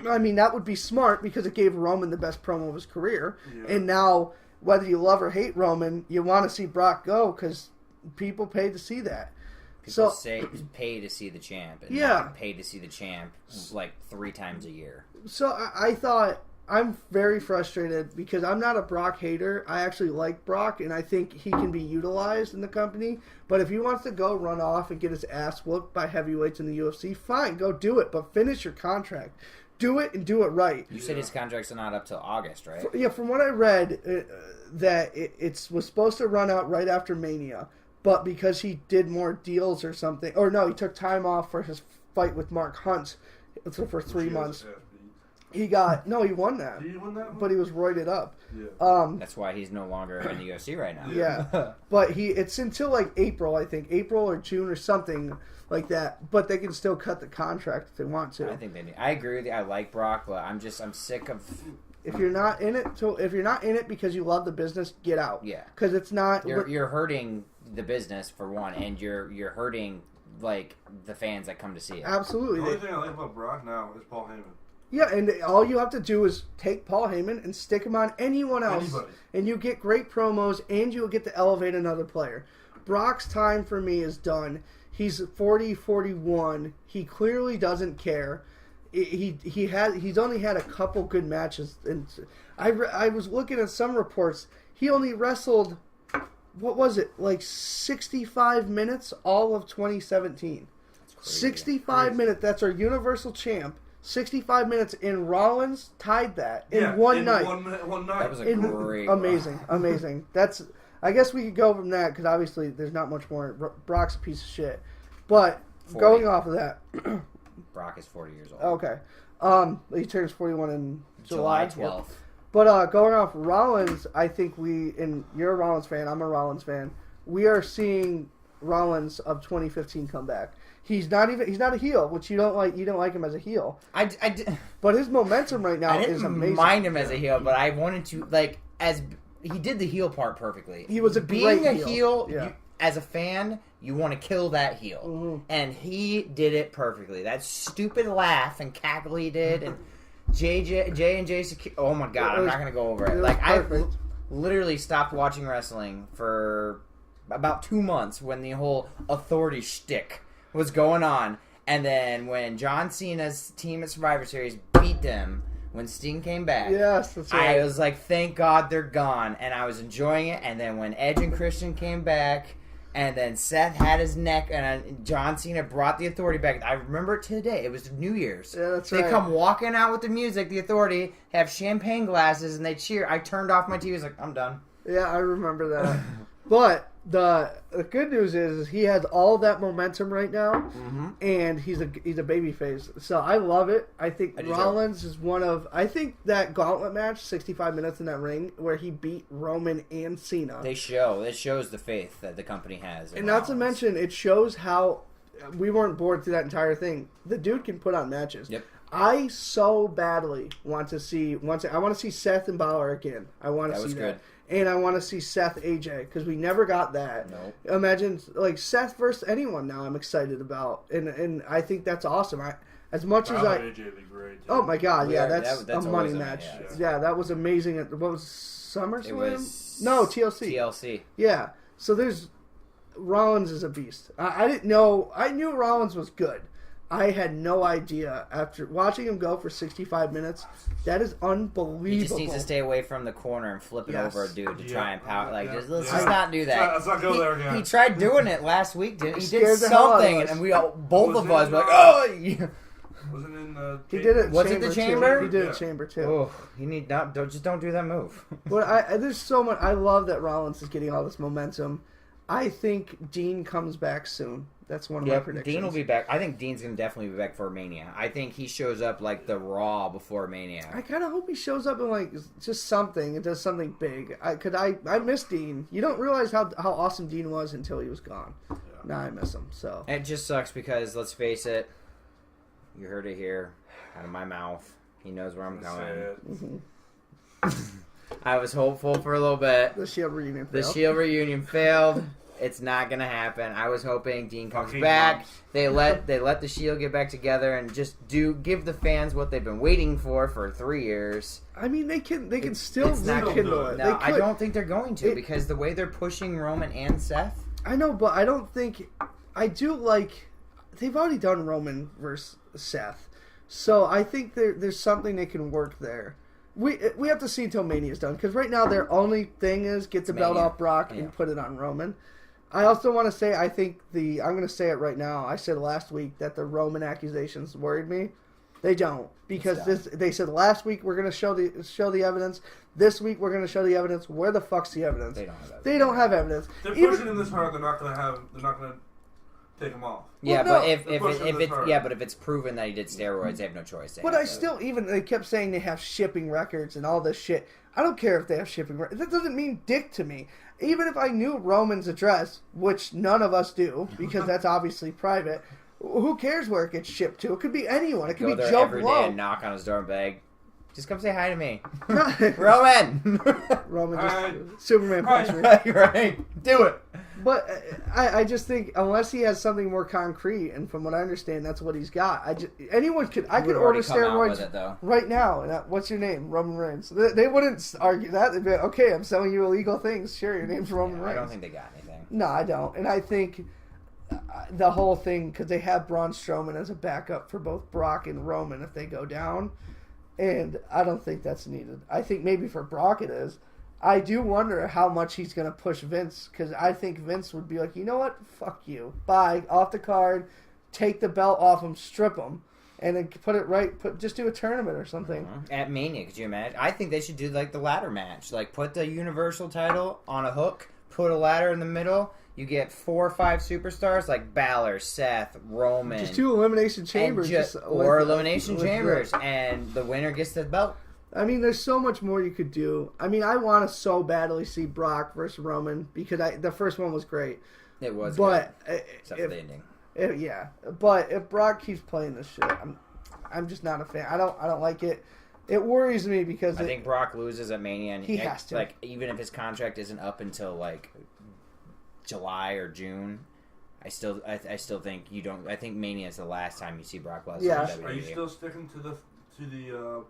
I mean, that would be smart because it gave Roman the best promo of his career. Yeah. And now, whether you love or hate Roman, you want to see Brock go because people pay to see that. People pay to see the champ, and not pay to see the champ like 3 times a year. So I thought, I'm very frustrated because I'm not a Brock hater. I actually like Brock, and I think he can be utilized in the company. But if he wants to go run off and get his ass whooped by heavyweights in the UFC, fine, go do it. But finish your contract. Do it and do it right. You said his contract's not up till August, right? From what I read, that it was supposed to run out right after Mania. But because he did more deals or something, or no, he took time off for his fight with Mark Hunt for 3 months. He won that. Did he win that one? But he was roided up. Yeah. That's why he's no longer in the UFC right now. Yeah. But it's until like April, I think. April or June or something like that. But they can still cut the contract if they want to. I think they need. I agree with you. I like Brock, but I'm sick of If you're not in it because you love the business, get out. Yeah. Because it's not. You're hurting the business for one, and you're hurting like the fans that come to see it. Absolutely. The only thing I like about Brock now is Paul Heyman. Yeah, and all you have to do is take Paul Heyman and stick him on anyone else, Anybody. and you get great promos, and you'll get to elevate another player. Brock's time for me is done. He's 40, 41. He clearly doesn't care. He's only had a couple good matches, and I was looking at some reports. He only wrestled, what was it, like 65 minutes all of 2017. 65 minutes. That's our Universal Champ. 65 minutes, and Rollins tied that in one night. One night. That was a great amazing. That's. I guess we could go from that because obviously there's not much more. Brock's a piece of shit, but 40. Going off of that, Brock is 40 years old. okay. He turns 41 in July July 12th. But going off Rollins, I think and you're a Rollins fan, I'm a Rollins fan. We are seeing Rollins of 2015 come back. He's not a heel, which you don't like. You don't like him as a heel. But his momentum right now is amazing. I didn't mind him as a heel, but I wanted to he did the heel part perfectly. He was being great a heel. Yeah. As a fan, you want to kill that heel, and he did it perfectly. That stupid laugh and cackle he did, and J and J. Oh my god, I'm not gonna go over it. I literally stopped watching wrestling for about 2 months when the whole authority shtick was going on, and then when John Cena's team at Survivor Series beat them. When Sting came back, yes, that's right. I was like, thank God they're gone. And I was enjoying it. And then when Edge and Christian came back, and then Seth had his neck, and John Cena brought the Authority back. I remember it today. It was New Year's. Yeah, that's right. They come walking out with the music, the Authority, have champagne glasses, and they cheer. I turned off my TV. I was like, I'm done. Yeah, I remember that. But the good news is he has all that momentum right now, and he's a baby face. So I love it. I think Rollins is one of. I think that gauntlet match, 65 minutes in that ring, where he beat Roman and Cena. It shows the faith that the company has. And not to mention, it shows how we weren't bored through that entire thing. The dude can put on matches. Yep. I so badly want to see I want to see Seth and Balor again. I want to see that. Good. And I want to see Seth AJ because we never got that. Nope. Imagine like Seth versus anyone now. I'm excited about, and I think that's awesome. AJ would be great. Too. Oh my god, yeah, that's a money match. Yeah, that was amazing. What was SummerSlam? No, TLC. TLC. Yeah. So there's Rollins is a beast. I didn't know. I knew Rollins was good. I had no idea after watching him go for 65 minutes. That is unbelievable. He just needs to stay away from the corner and flip it over a dude to try and power. Let's just not do that. Let's not go there again. He tried doing it last week, didn't he? He did something, and we all, both of us, were like, oh! Wasn't in he did it. Was it the chamber? Too. He did it chamber too. Oh, you need don't do that move. Well, there's so much. I love that Rollins is getting all this momentum. I think Dean comes back soon. That's one of my predictions. Dean will be back. I think Dean's going to definitely be back for Mania. I think he shows up like the Raw before Mania. I kind of hope he shows up in like just something. It does something big. I miss Dean. You don't realize how awesome Dean was until he was gone. Yeah. Now I miss him. So it just sucks because let's face it, you heard it here out of my mouth. He knows where I'm going. I was hopeful for a little bit. The Shield reunion failed. It's not gonna happen. I was hoping Dean comes back. They let the Shield get back together and just give the fans what they've been waiting for 3 years. I mean, they can still rekindle it. No, I don't think they're going to because the way they're pushing Roman and Seth. I know, but I don't think I do like. They've already done Roman versus Seth, so I think there's something they can work there. We have to see until Mania's done because right now their only thing is get the belt off Brock and put it on Roman. I also want to say I'm going to say it right now. I said last week that the Roman accusations worried me. They don't because they said last week we're going to show the evidence. This week we're going to show the evidence. Where the fuck's the evidence? They don't have evidence. They're pushing him this hard. They're not going to take him off. Yeah, well, but if it's proven that he did steroids, they have no choice. But they kept saying they have shipping records and all this shit. I don't care if they have shipping records. That doesn't mean dick to me. Even if I knew Roman's address, which none of us do, because that's obviously private, who cares where it gets shipped to? It could be anyone. It could be Joe every day and knock on his door and beg, Just come say hi to me. Roman! Roman Alright. just Superman punch me. right. Do it. But I just think unless he has something more concrete, and from what I understand, that's what he's got. I could order steroids right now. And what's your name? Roman Reigns. They wouldn't argue that. They'd be like, okay, I'm selling you illegal things. Sure, your name's Roman Reigns. I don't think they got anything. No, I don't. And I think the whole thing, because they have Braun Strowman as a backup for both Brock and Roman if they go down, and I don't think that's needed. I think maybe for Brock it is. I do wonder how much he's going to push Vince, because I think Vince would be like, you know what? Fuck you. Bye. Off the card. Take the belt off him. Strip him. And then put it right. Just do a tournament or something. At Mania, could you imagine? I think they should do like the ladder match. Like put the Universal title on a hook, put a ladder in the middle. You get 4 or 5 superstars like Balor, Seth, Roman. Just 2 elimination chambers. Or elimination chambers. And the winner gets the belt. I mean, there's so much more you could do. I mean, I want to so badly see Brock versus Roman because the first one was great. It was, but good, except for the ending. Yeah, but if Brock keeps playing this shit, I'm just not a fan. I don't like it. It worries me because I think Brock loses at Mania, and he has to. Like even if his contract isn't up until like July or June. I still think you don't. I think Mania is the last time you see Brock Lesnar. Yeah. In WWE. Are you still sticking to the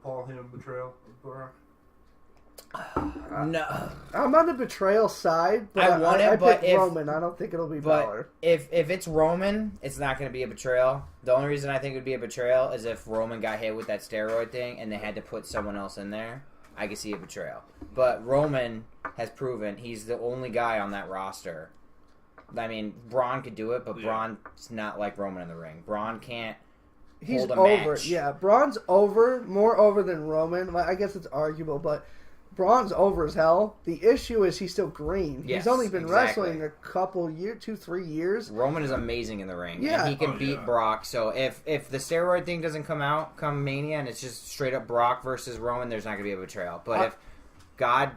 Paul Heyman betrayal of Brock? No, I'm on the betrayal side, but I want it, but pick Roman. I don't think it'll be Balor. If it's Roman, it's not going to be a betrayal. The only reason I think it would be a betrayal is if Roman got hit with that steroid thing and they had to put someone else in there. I could see a betrayal. But Roman has proven he's the only guy on that roster. I mean, Braun could do it, but Braun's not like Roman in the ring. Braun can't. He's hold a over. match. Yeah, Braun's more over than Roman. I guess it's arguable, but Braun's over as hell. The issue is he's still green. Yes, he's only been exactly. wrestling a couple years, 2-3 years. Roman is amazing in the ring. Yeah. And he can beat Brock. So if the steroid thing doesn't come Mania and it's just straight up Brock versus Roman, there's not going to be a betrayal. But if, God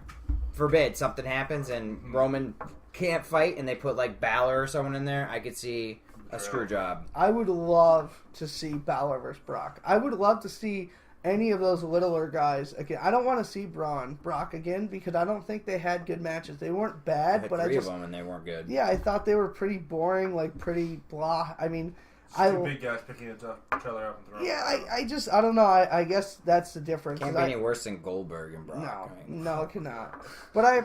forbid, something happens and Roman can't fight and they put like Balor or someone in there, I could see a screw job. I would love to see Balor versus Brock. I would love to see any of those littler guys again. I don't want to see Brock again because I don't think they had good matches. They weren't bad, but three of them and they weren't good. Yeah, I thought they were pretty boring, like pretty blah. I mean, Two big guys picking each other up and throwing. Yeah, I don't know. I guess that's the difference. Can't be any worse than Goldberg and Brock. No, right? no, it cannot. But I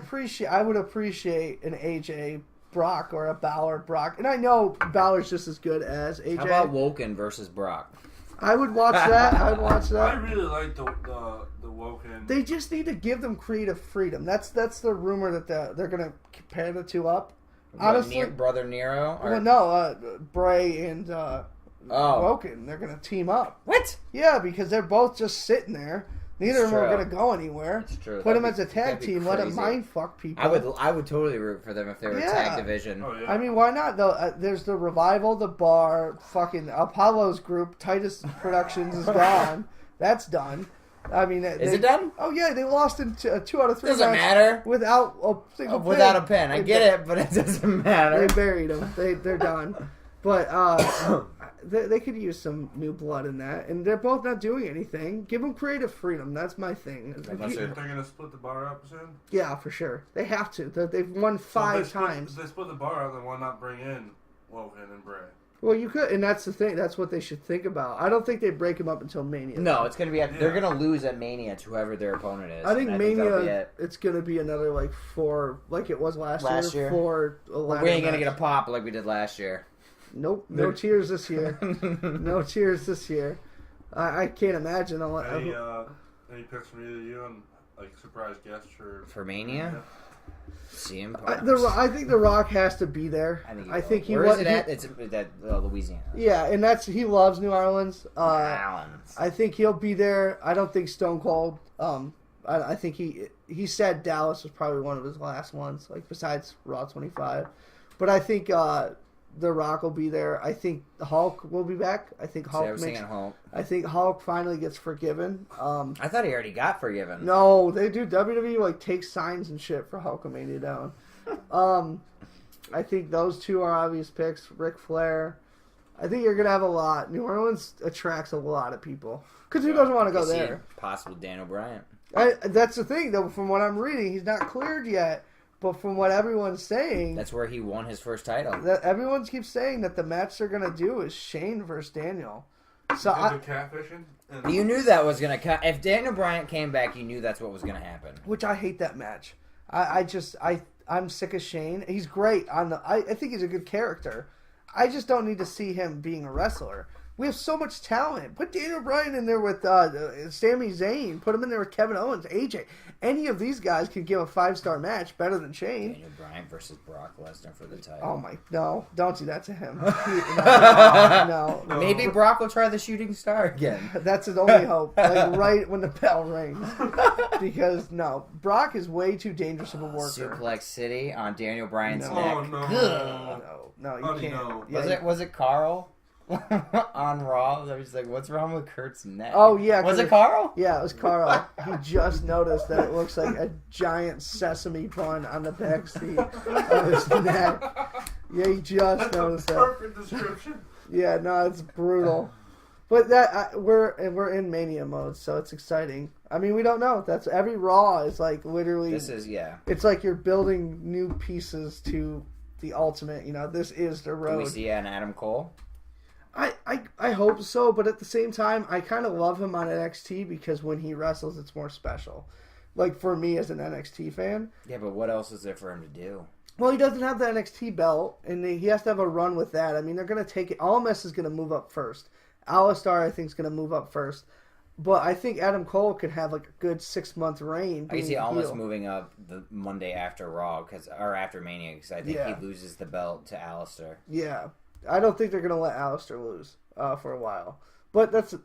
would appreciate an AJ Brock or a Balor Brock, and I know Balor's just as good as AJ. How about Woken versus Brock? I would watch that. I would watch that. I really like the Woken. They just need to give them creative freedom. That's the rumor that they're going to pair the two up. Honestly, Brother Nero? Well, no, Bray and Woken, they're going to team up. What? Yeah, because they're both just sitting there. Neither of them are true. going to go anywhere. It's true. Put them as a tag team. Let them mind fuck people. I would totally root for them if they were a tag division. Oh, yeah. I mean, why not? Though there's the Revival, the Bar, fucking Apollo's group. Titus Productions is gone. That's done. I mean, is it done? Oh yeah, they lost in 2 out of 3. Doesn't matter without a single without a pen. I get it, but it doesn't matter. They buried them. They're done. But they could use some new blood in that, and they're both not doing anything. Give them creative freedom. That's my thing. Unless they're going to split the bar up soon? Yeah, for sure. They have to. They've won 5 times. If they split the bar up, then why not bring in Woken and Bray? Well, you could, and that's the thing. That's what they should think about. I don't think they break them up until Mania. No, it's gonna be. They're gonna lose at Mania to whoever their opponent is. I think Mania. Be it's gonna be another 4, like it was last year. 4. We ain't gonna get a pop like we did last year. Nope. No tears this year. No tears this year. I can't imagine. Any picks from either you and surprise guests for Mania? CM I think The Rock has to be there. I think he Where was. Is it at? It's at Louisiana. Yeah, and he loves New Orleans. Orleans. I think he'll be there. I don't think Stone Cold. I think he said Dallas was probably one of his last ones, besides Raw 25. But I think The Rock will be there. I think Hulk will be back. I think Hulk Hulk. I think Hulk finally gets forgiven. I thought he already got forgiven. No, they do. WWE take signs and shit for Hulkamania down. I think those two are obvious picks. Ric Flair. I think you're gonna have a lot. New Orleans attracts a lot of people because who doesn't want to go See there? possible Daniel Bryant. That's the thing, though. From what I'm reading, he's not cleared yet. But from what everyone's saying, That's where he won his first title. that everyone keeps saying that the match they're gonna do is Shane versus Daniel. So Because of catfishing? And You knew that was gonna come. If Daniel Bryant came back, you knew that's what was gonna happen. which I hate that match. I'm sick of Shane. He's great on the. I think he's a good character. I just don't need to see him being a wrestler. We have so much talent. Put Daniel Bryan in there with Sami Zayn. Put him in there with Kevin Owens, AJ. Any of these guys could give a 5-star match better than Shane. Daniel Bryant versus Brock Lesnar for the title. Oh my, no! Don't do that to him. No. Maybe Brock will try the shooting star again. That's his only hope. Like right when the bell rings, because no, Brock is way too dangerous of a worker. Suplex City on Daniel Bryan's No. neck. Oh, no. Good. No, you Oh, can't. no. Yeah, Was it Carl on Raw? That was like, what's wrong with Kurt's neck? Oh, yeah, Was 'cause it Carl? Yeah, it was Carl. He just noticed that it looks like a giant sesame bun on the back seat of his neck. Yeah, he just That's noticed a that. perfect description. Yeah, no, it's brutal. But we're in mania mode, so it's exciting. I mean, we don't know. That's every Raw is like literally. It's like you're building new pieces to the ultimate. You know, this is the Do road. we see an Adam Cole? I hope so, but at the same time, I kind of love him on NXT because when he wrestles, it's more special. Like for me as an NXT fan. Yeah, but what else is there for him to do? Well, he doesn't have the NXT belt, and he has to have a run with that. I mean, they're going to take it. Almas is going to move up first. Alistar, I think, is going to move up first. But I think Adam Cole could have like a good 6-month reign. I can see being a Almas heel. moving up the Monday after Raw, or after Mania, because I think Yeah. he loses the belt to Alistair. Yeah. I don't think they're going to let Alistair lose for a while. But that's...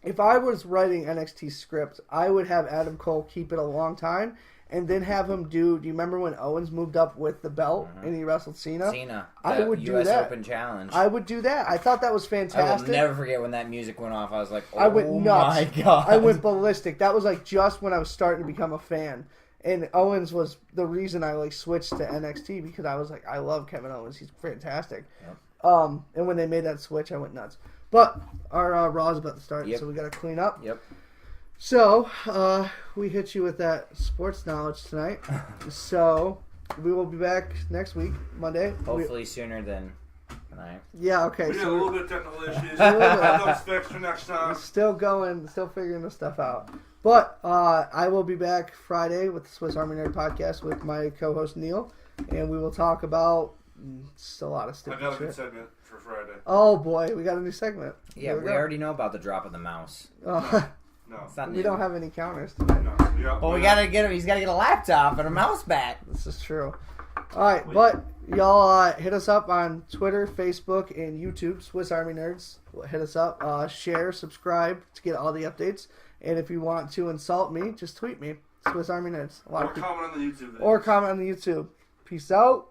If I was writing NXT script, I would have Adam Cole keep it a long time and then have him do you remember when Owens moved up with the belt and he wrestled Cena? I would do US that. Open Challenge. I would do that. I thought that was I fantastic. will never forget when that music went off. I was like, oh I went nuts. my God. I went ballistic. That was like just when I was starting to become a fan. And Owens was the reason I like switched to NXT because I was like, I love Kevin Owens. He's fantastic. Yep. And when they made that switch, I went nuts. But our Raw is about to start, Yep. so we got to clean up. Yep. So, we hit you with that sports knowledge tonight. So, we will be back next week, Monday. Hopefully sooner than tonight. Yeah, okay. We had a So, little bit of technical issues. A little bit. Have those fixed for next we're time. still going, still figuring this stuff out. But, I will be back Friday with the Swiss Army Nerd podcast with my co-host Neil. And we will talk about just a lot of I stupid got a good shit. segment for Friday. Oh, boy. We got a new segment. Yeah, Here we go. already know about the drop of the mouse. No. It's not We new. don't have any counters tonight. No. Well, we gotta get him. He's gotta get a laptop and a mouse back. This is true. All right, but y'all hit us up on Twitter, Facebook, and YouTube. Swiss Army Nerds. Hit us up. Share, subscribe to get all the updates. And if you want to insult me, just tweet me. Swiss Army Nerds. A lot Or of people. comment on the YouTube video. Or comment on the YouTube. Peace out.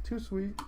Too sweet.